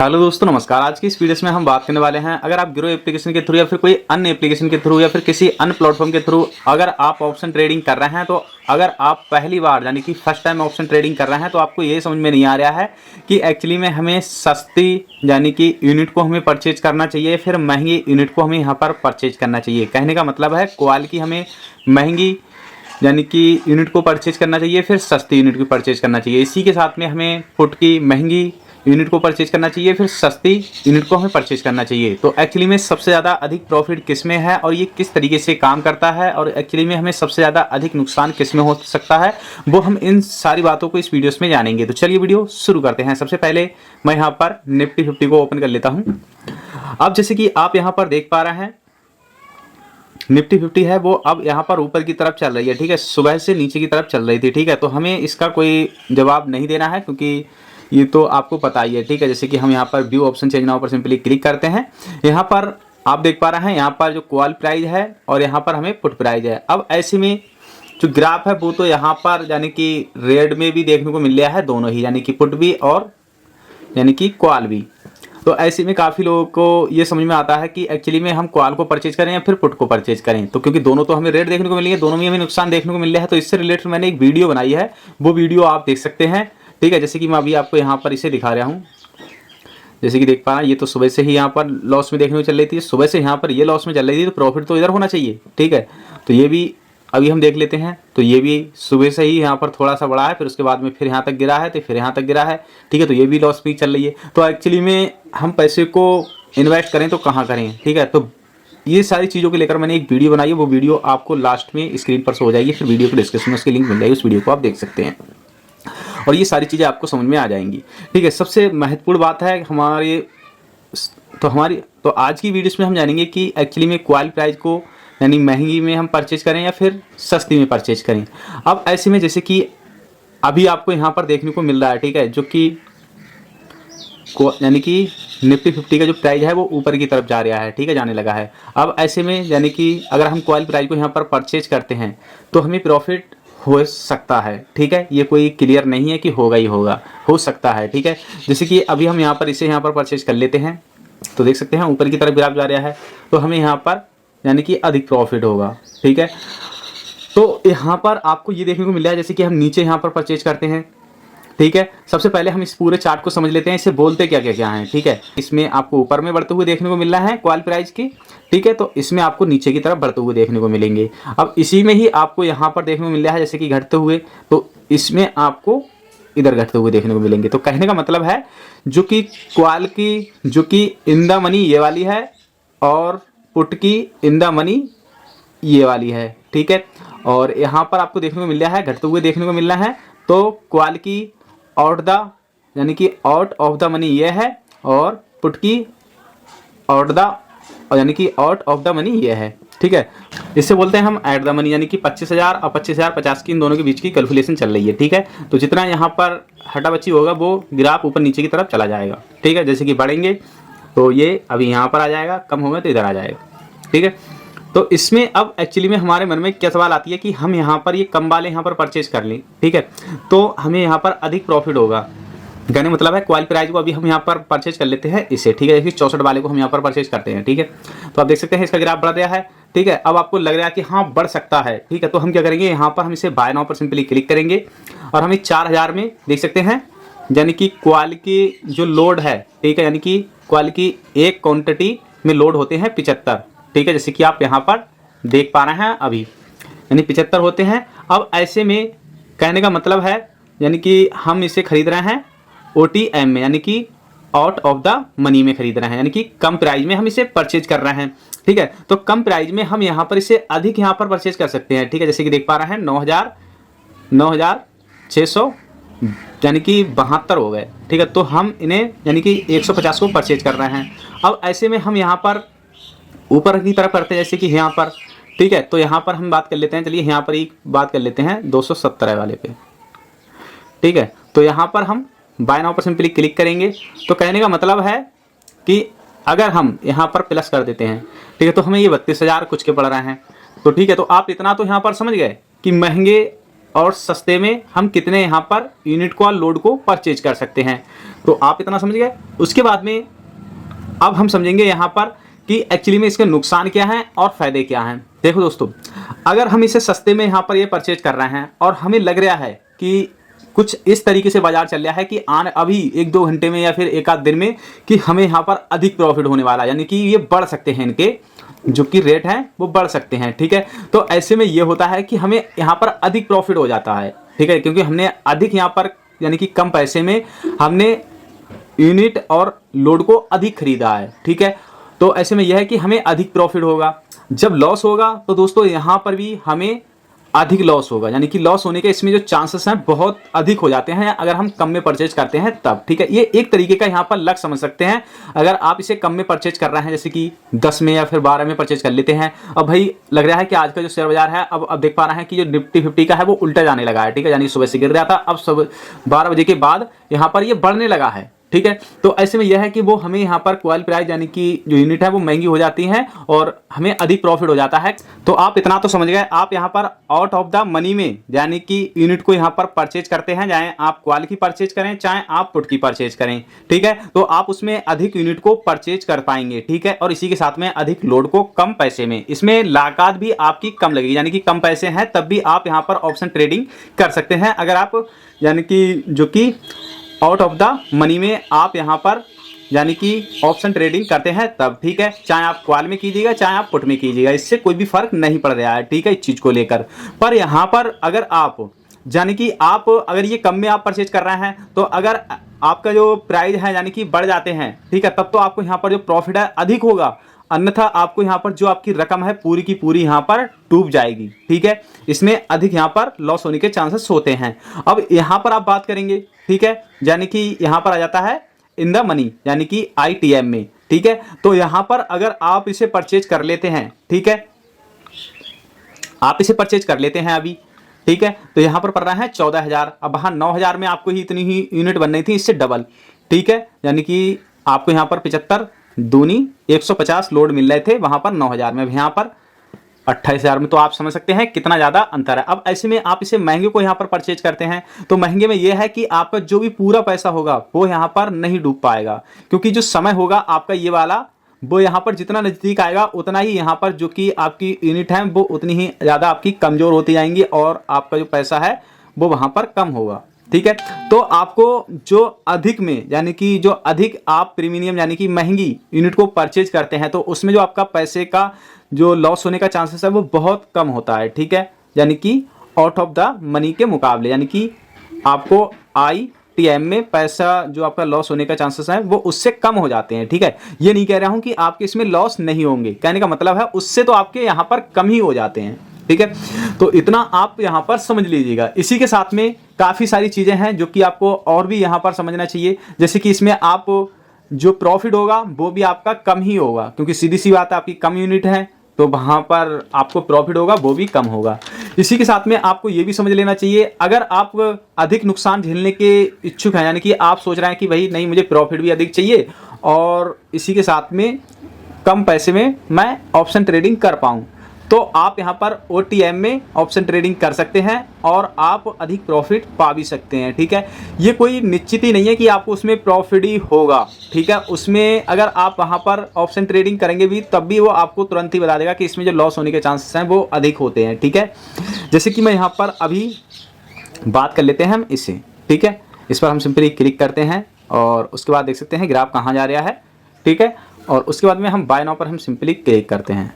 Hello दोस्तों, नमस्कार। आज की इस वीडियो में हम बात करने वाले हैं, अगर आप ग्रो एप्लीकेशन के थ्रू या फिर कोई अन्य एप्लीकेशन के थ्रू या फिर किसी अन्य प्लेटफॉर्म के थ्रू अगर आप ऑप्शन ट्रेडिंग कर रहे हैं, तो अगर आप पहली बार यानी कि फर्स्ट टाइम ऑप्शन ट्रेडिंग कर रहे हैं तो आपको ये समझ में नहीं आ रहा है कि एक्चुअली में हमें सस्ती यानी कि यूनिट को हमें परचेज करना चाहिए, फिर महंगी यूनिट को हमें यहाँ पर परचेज करना चाहिए। कहने का मतलब है क्वालिटी हमें महंगी यानी कि यूनिट को परचेज करना चाहिए, फिर सस्ती यूनिट को परचेज करना चाहिए। इसी के साथ में हमें पुट की महंगी यूनिट को परचेज करना चाहिए, फिर सस्ती यूनिट को हमें परचेज करना चाहिए। तो एक्चुअली में सबसे ज़्यादा अधिक प्रॉफिट किस में है और ये किस तरीके से काम करता है, और एक्चुअली में हमें सबसे ज़्यादा अधिक नुकसान किस में हो सकता है, वो हम इन सारी बातों को इस वीडियोस में जानेंगे। तो चलिए वीडियो शुरू करते हैं। सबसे पहले मैं यहाँ पर निफ्टी 50 को ओपन कर लेता हूँ। अब जैसे कि आप यहाँ पर देख पा रहे हैं, निफ्टी 50 है वो अब यहाँ पर ऊपर की तरफ चल रही है। ठीक है, सुबह से नीचे की तरफ चल रही थी। ठीक है, तो हमें इसका कोई जवाब नहीं देना है क्योंकि ये तो आपको पता ही है। ठीक है, जैसे कि हम यहाँ पर व्यू ऑप्शन चेंज नाउ पर सिंपली क्लिक करते हैं। यहाँ पर आप देख पा रहे हैं, यहाँ पर जो कॉल प्राइस है और यहाँ पर हमें पुट प्राइस है। अब ऐसे में जो ग्राफ है वो तो यहाँ पर यानी कि रेड में भी देखने को मिल रहा है, दोनों ही यानी कि पुट भी और यानी कि कॉल भी। तो ऐसे में काफ़ी लोगों को ये समझ में आता है कि एक्चुअली में हम कॉल को परचेज करें या फिर पुट को परचेज करें, तो क्योंकि दोनों तो हमें रेट देखने को मिली है, दोनों में हमें नुकसान देखने को मिल रहा है। तो इससे रिलेटेड मैंने एक वीडियो बनाई है, वो वीडियो आप देख सकते हैं। ठीक है, जैसे कि मैं अभी आपको यहाँ पर इसे दिखा रहा हूँ। जैसे कि देख पा रहे हैं, ये तो सुबह से ही यहाँ पर लॉस में देखने को चल रही थी, सुबह से यहाँ पर ये लॉस में चल रही थी, तो प्रॉफिट तो इधर होना चाहिए। ठीक है, तो ये भी अभी हम देख लेते हैं। तो ये भी सुबह से ही यहाँ पर थोड़ा सा बढ़ा है, फिर उसके बाद में फिर यहाँ तक गिरा है, तो फिर यहाँ तक गिरा है। ठीक है, तो ये भी लॉस में चल रही है। तो एक्चुअली में हम पैसे को इन्वेस्ट करें तो कहाँ करें। ठीक है, तो ये सारी चीज़ों को लेकर मैंने एक वीडियो बनाई है, वो वीडियो आपको लास्ट में स्क्रीन पर शो हो जाएगी, फिर वीडियो के डिस्क्रिप्शन में उसकी लिंक मिल जाएगी, उस वीडियो को आप देख सकते हैं और ये सारी चीज़ें आपको समझ में आ जाएंगी। ठीक है, सबसे महत्वपूर्ण बात है हमारी तो आज की वीडियोस में हम जानेंगे कि एक्चुअली में क्वाल प्राइस को यानी महंगी में हम परचेज करें या फिर सस्ती में परचेज करें। अब ऐसे में जैसे कि अभी आपको यहाँ पर देखने को मिल रहा है, ठीक है, जो कि यानी कि निफ्टी 50 का जो प्राइस है वो ऊपर की तरफ जा रहा है। ठीक है, जाने लगा है। अब ऐसे में यानी कि अगर हम क्वाल प्राइस को यहाँ पर परचेज करते हैं तो हमें प्रॉफिट हो सकता है। ठीक है, ये कोई क्लियर नहीं है कि होगा ही होगा, हो सकता है। ठीक है, जैसे कि अभी हम यहाँ पर इसे यहाँ पर परचेज कर लेते हैं, तो देख सकते हैं ऊपर की तरफ ग्राफ जा रहा है, तो हमें यहाँ पर यानी कि अधिक प्रॉफिट होगा। ठीक है, तो यहाँ पर आपको ये देखने को मिल रहा है, जैसे कि हम नीचे यहाँ पर परचेज करते हैं। ठीक है, सबसे पहले हम इस पूरे चार्ट को समझ लेते हैं, इसे बोलते क्या क्या क्या हैं। ठीक है, इसमें आपको ऊपर में बढ़ते हुए देखने को मिल रहा है क्वाल प्राइस की। ठीक है, तो इसमें आपको नीचे की तरफ बढ़ते हुए देखने को मिलेंगे। अब इसी में ही आपको यहाँ पर देखने को मिल रहा है जैसे कि घटते हुए, तो इसमें आपको इधर घटते हुए देखने को मिलेंगे। तो कहने का मतलब है जो कि क्वाल की जो कि इन द मनी ये वाली है और पुट की इन द मनी ये वाली है। ठीक है, और यहाँ पर आपको देखने को मिल रहा है घटते हुए देखने को मिल रहा है, तो क्वाल की आउट द यानी कि आउट ऑफ द मनी ये है और पुट की आउट द यानी कि आउट ऑफ द मनी ये है। ठीक है, इससे बोलते हैं हम एट द मनी, यानी कि 25,000 और 25,000 50 की इन दोनों के बीच की कैलकुलेशन चल रही है। ठीक है, तो जितना यहाँ पर हटा बच्ची होगा वो ग्राफ ऊपर नीचे की तरफ चला जाएगा। ठीक है, जैसे कि बढ़ेंगे तो ये अभी यहाँ पर आ जाएगा, कम होगा तो इधर आ जाएगा। ठीक है, तो इसमें अब एक्चुअली में हमारे मन में क्या सवाल आती है कि हम यहाँ पर ये कम वाले यहाँ पर परचेज कर लें। ठीक है, तो हमें यहाँ पर अधिक प्रॉफिट होगा। कहने मतलब है क्वाल प्राइस को अभी हम यहाँ पर परचेज कर लेते हैं इसे। ठीक है, जैसे 64 वाले को हम यहाँ पर परचेज करते हैं। ठीक है, तो आप देख सकते हैं इसका ग्राफ बढ़ रहा है। ठीक है, अब आपको लग रहा है कि हाँ बढ़ सकता है। ठीक है, तो हम क्या करेंगे, यहाँ पर हम इसे बाय नाउ पर सिंपली क्लिक करेंगे और हमें 4000 में देख सकते हैं, यानी कि क्वाल की जो लोड है। ठीक है, यानी कि क्वाल की एक क्वान्टिटी में लोड होते हैं 75। ठीक है, जैसे कि आप यहाँ पर देख पा रहे हैं अभी, यानी 75 होते हैं। अब ऐसे में कहने का मतलब है यानी कि हम इसे खरीद रहे हैं OTM में, यानी कि आउट ऑफ द मनी में खरीद रहे हैं, यानी कि कम प्राइस में हम इसे परचेज कर रहे हैं। ठीक है, तो कम प्राइस में हम यहाँ पर इसे अधिक यहाँ पर परचेज कर सकते हैं। ठीक है, जैसे कि देख पा रहे हैं 9,600 यानी कि 72 हो गए। ठीक है, तो हम इन्हें यानी कि 150 को परचेज कर रहे हैं। अब ऐसे में हम यहाँ पर ऊपर की तरफ करते हैं, जैसे कि यहाँ पर। ठीक है, तो यहाँ पर हम बात कर लेते हैं, चलिए यहाँ पर एक बात कर लेते हैं 217 वाले पे। ठीक है, तो यहाँ पर हम बाय नाउ पर सिंपली क्लिक करेंगे। तो कहने का मतलब है कि अगर हम यहाँ पर प्लस कर देते हैं, ठीक है, तो हमें ये 32,000 कुछ के पड़ रहे हैं। तो ठीक है, तो आप इतना तो यहाँ पर समझ गए कि महंगे और सस्ते में हम कितने यहाँ पर यूनिट को और लोड को परचेज कर सकते हैं। तो आप इतना समझ गए। उसके बाद में अब हम समझेंगे यहाँ पर कि एक्चुअली में इसके नुकसान क्या हैं और फायदे क्या हैं। देखो दोस्तों, अगर हम इसे सस्ते में यहाँ पर ये परचेज कर रहे हैं और हमें लग रहा है कि कुछ इस तरीके से बाजार चल रहा है कि अभी 1-2 घंटे में या फिर एक आध दिन में कि हमें यहाँ पर अधिक प्रॉफिट होने वाला है, यानी कि ये बढ़ सकते हैं, इनके जो कि रेट हैं वो बढ़ सकते हैं, ठीक है। तो ऐसे में ये होता है कि हमें यहाँ पर अधिक प्रॉफिट हो जाता है, ठीक है, क्योंकि हमने अधिक यहाँ पर यानी कि कम पैसे में हमने यूनिट और लोड को अधिक खरीदा है, ठीक है। तो ऐसे में यह है कि हमें अधिक प्रॉफिट होगा। जब लॉस होगा तो दोस्तों यहाँ पर भी हमें अधिक लॉस होगा, यानी कि लॉस होने के इसमें जो चांसेस हैं बहुत अधिक हो जाते हैं अगर हम कम में परचेज करते हैं तब, ठीक है। ये एक तरीके का यहाँ पर लग समझ सकते हैं। अगर आप इसे कम में परचेज कर रहे हैं, जैसे कि 10 में या फिर 12 में परचेज कर लेते हैं, अब भाई लग रहा है कि आज का जो शेयर बाजार है अब देख पा रहे हैं कि जो निफ्टी 50 का है वो उल्टा जाने लगा है, ठीक है, यानी सुबह से गिर रहा था, अब सुबह 12 बजे के बाद यहाँ पर ये बढ़ने लगा है, ठीक है। तो ऐसे में यह है कि वो हमें यहाँ पर क्वाल प्राइस यानी कि जो यूनिट है वो महंगी हो जाती है और हमें अधिक प्रॉफिट हो जाता है। तो आप इतना तो समझ गए, आप यहाँ पर आउट ऑफ द मनी में यानी कि यूनिट को यहाँ पर परचेज करते हैं, चाहे आप क्वाल की परचेज करें चाहे आप पुट की परचेज करें, ठीक है। तो आप उसमें अधिक यूनिट को परचेज कर पाएंगे, ठीक है, और इसी के साथ में अधिक लोड को कम पैसे में, इसमें लागत भी आपकी कम लगेगी, यानी कि कम पैसे हैं तब भी आप यहाँ पर ऑप्शन ट्रेडिंग कर सकते हैं। अगर आप यानी कि जो कि आउट ऑफ द मनी में आप यहाँ पर यानी कि ऑप्शन ट्रेडिंग करते हैं तब, ठीक है, चाहे आप क्वाल में कीजिएगा चाहे आप पुट में कीजिएगा, इससे कोई भी फर्क नहीं पड़ रहा है, ठीक है, इस चीज़ को लेकर। पर यहाँ पर अगर आप यानी कि आप अगर ये कम में आप परचेज कर रहे हैं तो अगर आपका जो प्राइस है यानी कि बढ़ जाते हैं, ठीक है, तब तो आपको यहाँ पर जो प्रॉफिट है अधिक होगा, अन्यथा आपको यहाँ पर जो आपकी रकम है पूरी की पूरी यहाँ पर डूब जाएगी, ठीक है, इसमें अधिक यहाँ पर लॉस होने के चांसेस होते हैं। अब यहाँ पर आप बात करेंगे, ठीक है, यानी कि यहाँ पर आ जाता है इन द मनी यानी कि ITM में, ठीक है। तो यहाँ पर अगर आप इसे परचेज कर लेते हैं, ठीक है, आप इसे परचेज कर लेते हैं अभी, ठीक है, तो यहाँ पर पड़ रहा है 14,000। अब वहाँ 9,000 में आपको ही इतनी ही यूनिट बन रही थी, इससे डबल, ठीक है, यानी कि आपको यहाँ पर 75 दूनी 150 लोड मिल रहे थे, वहाँ पर 9,000 में, यहाँ पर 28,000 में। तो आप समझ सकते हैं कितना ज़्यादा अंतर है। अब ऐसे में आप इसे महंगे को यहाँ पर परचेज करते हैं तो महंगे में यह है कि आपका जो भी पूरा पैसा होगा वो यहाँ पर नहीं डूब पाएगा, क्योंकि जो समय होगा आपका ये वाला वो यहाँ पर जितना नज़दीक आएगा उतना ही यहाँ पर जो कि आपकी यूनिट है वो उतनी ही ज़्यादा आपकी कमज़ोर होती जाएंगी और आपका जो पैसा है वो वहाँ पर कम होगा, ठीक है। तो आपको जो अधिक में यानी कि जो अधिक आप प्रीमियम यानी कि महंगी यूनिट को परचेज करते हैं तो उसमें जो आपका पैसे का जो लॉस होने का चांसेस है वो बहुत कम होता है, ठीक है, यानी कि आउट ऑफ द मनी के मुकाबले, यानी कि आपको ITM में पैसा जो आपका लॉस होने का चांसेस है वो उससे कम हो जाते हैं, ठीक है। ये नहीं कह रहा हूं कि आपके इसमें लॉस नहीं होंगे, कहने का मतलब है उससे तो आपके यहाँ पर कम ही हो जाते हैं, ठीक है। तो इतना आप यहाँ पर समझ लीजिएगा। इसी के साथ में काफ़ी सारी चीज़ें हैं जो कि आपको और भी यहाँ पर समझना चाहिए, जैसे कि इसमें आप जो प्रॉफिट होगा वो भी आपका कम ही होगा, क्योंकि सीधी सी बात है आपकी कम यूनिट है तो वहाँ पर आपको प्रॉफिट होगा वो भी कम होगा। इसी के साथ में आपको ये भी समझ लेना चाहिए, अगर आप अधिक नुकसान झेलने के इच्छुक हैं, यानी कि आप सोच रहे हैं कि भाई नहीं मुझे प्रॉफिट भी अधिक चाहिए और इसी के साथ में कम पैसे में मैं ऑप्शन ट्रेडिंग कर पाऊँ, तो आप यहाँ पर OTM में ऑप्शन ट्रेडिंग कर सकते हैं और आप अधिक प्रॉफिट पा भी सकते हैं, ठीक है। ये कोई निश्चित ही नहीं है कि आपको उसमें प्रॉफिट ही होगा, ठीक है। उसमें अगर आप वहाँ पर ऑप्शन ट्रेडिंग करेंगे भी तब भी वो आपको तुरंत ही बता देगा कि इसमें जो लॉस होने के चांसेस हैं वो अधिक होते हैं, ठीक है। जैसे कि मैं यहाँ पर अभी बात कर लेते हैं हम इससे, ठीक है, इस पर हम सिंपली क्लिक करते हैं और उसके बाद देख सकते हैं ग्राफ कहाँ जा रहा है, ठीक है, और उसके बाद में हम बाय नाउ पर हम सिंपली क्लिक करते हैं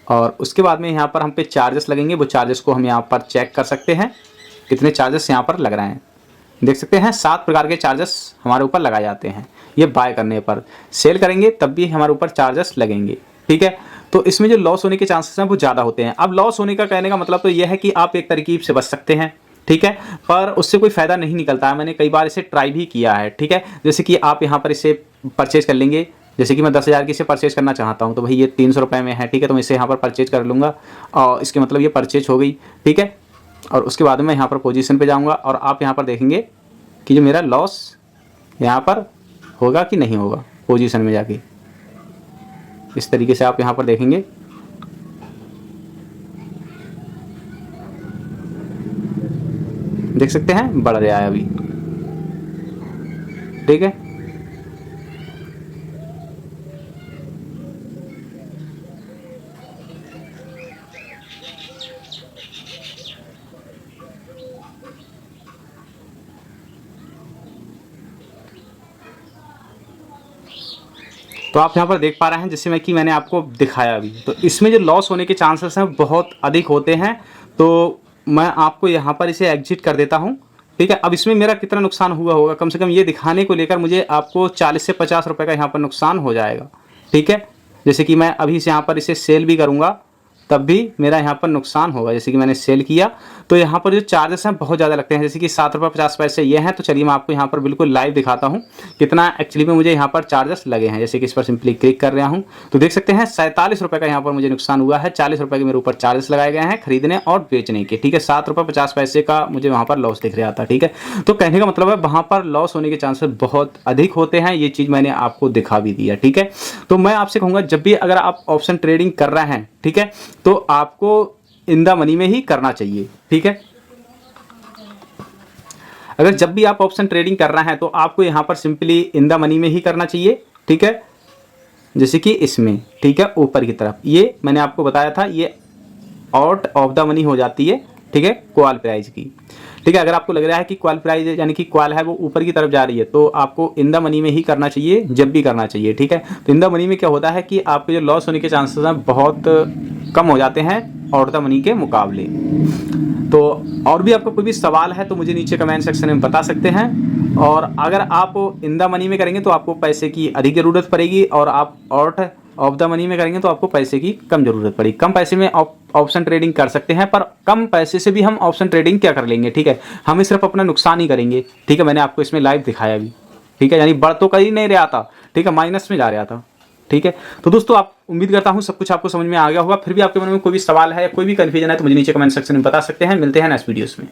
और उसके बाद में यहाँ पर हम पे चार्जेस लगेंगे, वो चार्जेस को हम यहाँ पर चेक कर सकते हैं कितने चार्जेस यहाँ पर लग रहे हैं। देख सकते हैं 7 प्रकार के चार्जेस हमारे ऊपर लगाए जाते हैं, ये बाय करने पर। सेल करेंगे तब भी हमारे ऊपर चार्जेस लगेंगे, ठीक है। तो इसमें जो लॉस होने के चांसेस हैं वो ज़्यादा होते हैं। अब लॉस होने का कहने का मतलब तो यह है कि आप एक तरकीब से बच सकते हैं, ठीक है, पर उससे कोई फ़ायदा नहीं निकलता है। मैंने कई बार इसे ट्राई भी किया है, ठीक है। जैसे कि आप यहाँ पर इसे परचेज कर लेंगे, जैसे कि मैं 10,000 की इसे परचेज करना चाहता हूँ तो भाई ये 300 रुपये में है, ठीक है, तो मैं इसे यहाँ पर परचेज कर लूँगा और इसके मतलब ये परचेज हो गई, ठीक है। और उसके बाद में यहाँ पर पोजीशन पे जाऊँगा और आप यहाँ पर देखेंगे कि जो मेरा लॉस यहाँ पर होगा कि नहीं होगा। पोजीशन में जाके इस तरीके से आप यहाँ पर देखेंगे, देख सकते हैं बढ़ रहा है अभी, ठीक है। तो आप यहाँ पर देख पा रहे हैं, जैसे कि मैंने आपको दिखाया अभी, तो इसमें जो लॉस होने के चांसेस हैं बहुत अधिक होते हैं। तो मैं आपको यहाँ पर इसे एग्जिट कर देता हूँ, ठीक है। अब इसमें मेरा कितना नुकसान हुआ होगा, कम से कम ये दिखाने को लेकर मुझे आपको 40 से 50 रुपये का यहाँ पर नुकसान हो जाएगा, ठीक है। जैसे कि मैं अभी से यहाँ पर इसे सेल भी करूँगा तब भी मेरा यहाँ पर नुकसान होगा। जैसे कि मैंने सेल किया तो यहाँ पर जो चार्जेस हैं बहुत ज़्यादा लगते हैं, जैसे कि 7 रुपये 50 पैसे ये हैं। तो चलिए मैं आपको यहाँ पर बिल्कुल लाइव दिखाता हूँ कितना एक्चुअली में मुझे यहाँ पर चार्जेस लगे हैं। जैसे कि इस पर सिंपली क्लिक कर रहा हूँ तो देख सकते हैं 47 रुपये का यहाँ पर मुझे नुकसान हुआ है। 40 रुपये के मेरे ऊपर चार्जेस लगाए गए हैं खरीदने और बेचने के, ठीक है। 7 रुपये 50 पैसे का मुझे वहाँ पर लॉस दिख रहा था, ठीक है। तो कहने का मतलब है वहाँ पर लॉस होने के चांसेस बहुत अधिक होते हैं, ये चीज़ मैंने आपको दिखा भी दिया, ठीक है। तो मैं आपसे कहूँगा जब भी अगर आप ऑप्शन ट्रेडिंग कर रहे हैं, ठीक है, तो आपको इन द मनी में ही करना चाहिए, ठीक है। अगर जब भी आप ऑप्शन ट्रेडिंग कर रहे हैं तो आपको यहाँ पर सिंपली इन द मनी में ही करना चाहिए, ठीक है। जैसे कि इसमें, ठीक है, ऊपर की तरफ ये मैंने आपको बताया था, ये आउट ऑफ द मनी हो जाती है, ठीक है, कॉल प्राइस की, ठीक है। अगर आपको लग रहा है कि कॉल प्राइस यानी कि कॉल है वो ऊपर की तरफ जा रही है तो आपको इन द मनी में ही करना चाहिए, जब भी करना चाहिए, ठीक है। तो इन द मनी में क्या होता है कि आपके जो लॉस होने के चांसेस हैं बहुत कम हो जाते हैं आउट द मनी के मुकाबले। तो और भी आपका कोई भी सवाल है तो मुझे नीचे कमेंट सेक्शन में बता सकते हैं। और अगर आप इन द मनी में करेंगे तो आपको पैसे की अधिक ज़रूरत पड़ेगी, और आप आउट ऑफ द मनी में करेंगे तो आपको पैसे की कम ज़रूरत पड़ेगी। कम पैसे में ऑप्शन ट्रेडिंग कर सकते हैं, पर कम पैसे से भी हम ऑप्शन ट्रेडिंग क्या कर लेंगे, ठीक है, हमें सिर्फ अपना नुकसान ही करेंगे, ठीक है। मैंने आपको इसमें लाइव दिखाया भी, ठीक है, यानी बढ़ तो कर ही नहीं रहा था, ठीक है, माइनस में जा रहा था, ठीक है। तो दोस्तों आप उम्मीद करता हूँ सब कुछ आपको समझ में आ गया होगा। फिर भी आपके मन में कोई भी सवाल है या कोई भी कन्फ्यूजन है तो मुझे नीचे कमेंट सेक्शन में बता सकते हैं। मिलते हैं नेक्स्ट वीडियोस में।